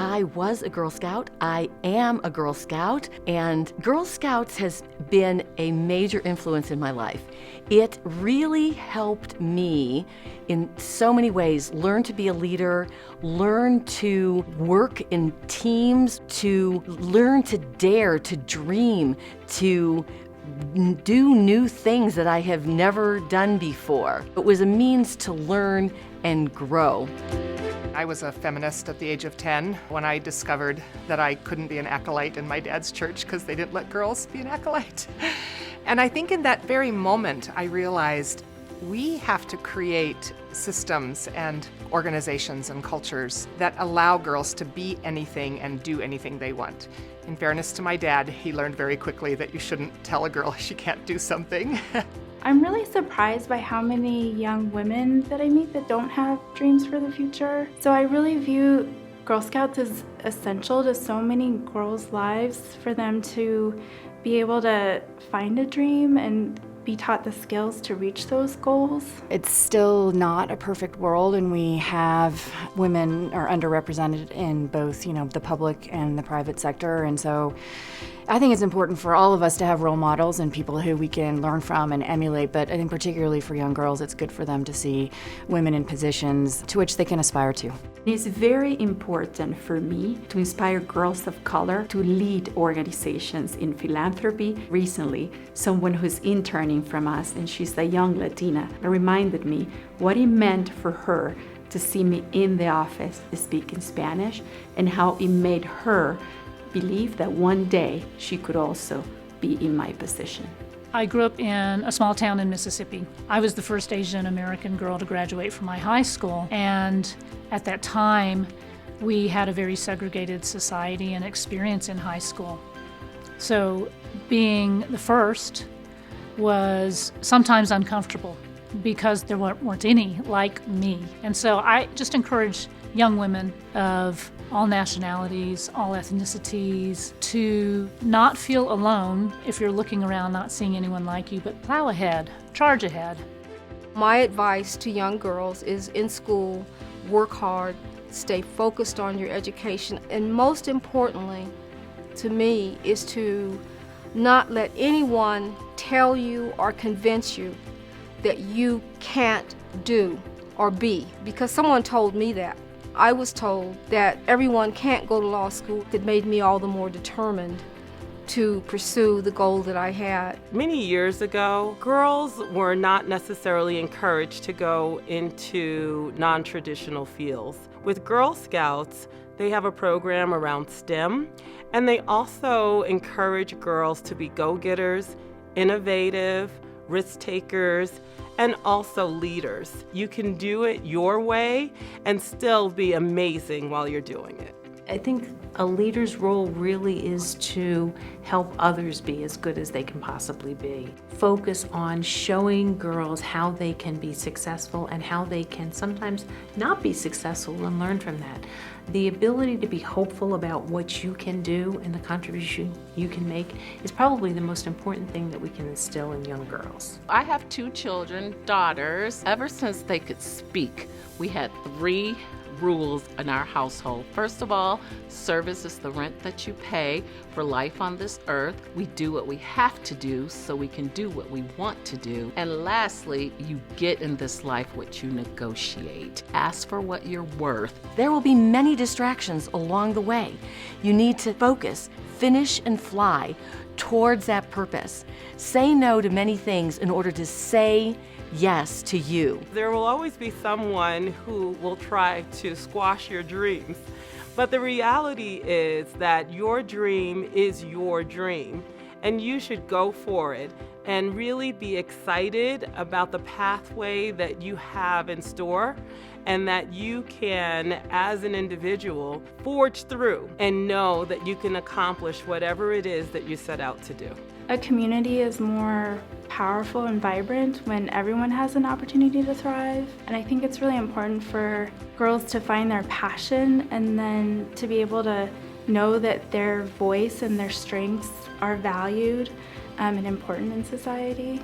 I was a Girl Scout, I am a Girl Scout, and Girl Scouts has been a major influence in my life. It really helped me in so many ways learn to be a leader, learn to work in teams, to learn to dare, to dream, to do new things that I have never done before. It was a means to learn and grow. I was a feminist at the age of 10 when I discovered that I couldn't be an acolyte in my dad's church because they didn't let girls be an acolyte. And I think in that very moment, I realized we have to create systems and organizations and cultures that allow girls to be anything and do anything they want. In fairness to my dad, he learned very quickly that you shouldn't tell a girl she can't do something. I'm really surprised by how many young women that I meet that don't have dreams for the future. So I really view Girl Scouts as essential to so many girls' lives for them to be able to find a dream and be taught the skills to reach those goals. It's still not a perfect world, and we have women are underrepresented in both, the public and the private sector, and so I think it's important for all of us to have role models and people who we can learn from and emulate, but I think particularly for young girls, it's good for them to see women in positions to which they can aspire to. It's very important for me to inspire girls of color to lead organizations in philanthropy. Recently, someone who's interning from us, and she's a young Latina, reminded me what it meant for her to see me in the office speaking Spanish and how it made her believe that one day she could also be in my position. I grew up in a small town in Mississippi. I was the first Asian American girl to graduate from my high school, and at that time we had a very segregated society and experience in high school. So being the first was sometimes uncomfortable because there weren't any like me. And so I just encourage young women of all nationalities, all ethnicities, to not feel alone if you're looking around not seeing anyone like you, but plow ahead, charge ahead. My advice to young girls is in school, work hard, stay focused on your education, and most importantly, to me, is to not let anyone tell you or convince you that you can't do or be, because someone told me that. I was told that everyone can't go to law school. It made me all the more determined to pursue the goal that I had. Many years ago, girls were not necessarily encouraged to go into non-traditional fields. With Girl Scouts, they have a program around STEM, and they also encourage girls to be go-getters, innovative, risk takers, and also leaders. You can do it your way and still be amazing while you're doing it. I think a leader's role really is to help others be as good as they can possibly be. Focus on showing girls how they can be successful and how they can sometimes not be successful and learn from that. The ability to be hopeful about what you can do and the contribution you can make is probably the most important thing that we can instill in young girls. I have 2 children, daughters. Ever since they could speak, we had 3 rules in our household. First of all, service is the rent that you pay for life on this earth. We do what we have to do so we can do what we want to do. And lastly, you get in this life what you negotiate. Ask for what you're worth. There will be many distractions along the way. You need to focus, finish, and fly towards that purpose. Say no to many things in order to say yes to you. There will always be someone who will try to squash your dreams, but the reality is that your dream is your dream, and you should go for it and really be excited about the pathway that you have in store and that you can, as an individual, forge through and know that you can accomplish whatever it is that you set out to do. A community is more powerful and vibrant when everyone has an opportunity to thrive. And I think it's really important for girls to find their passion and then to be able to know that their voice and their strengths are valued and important in society.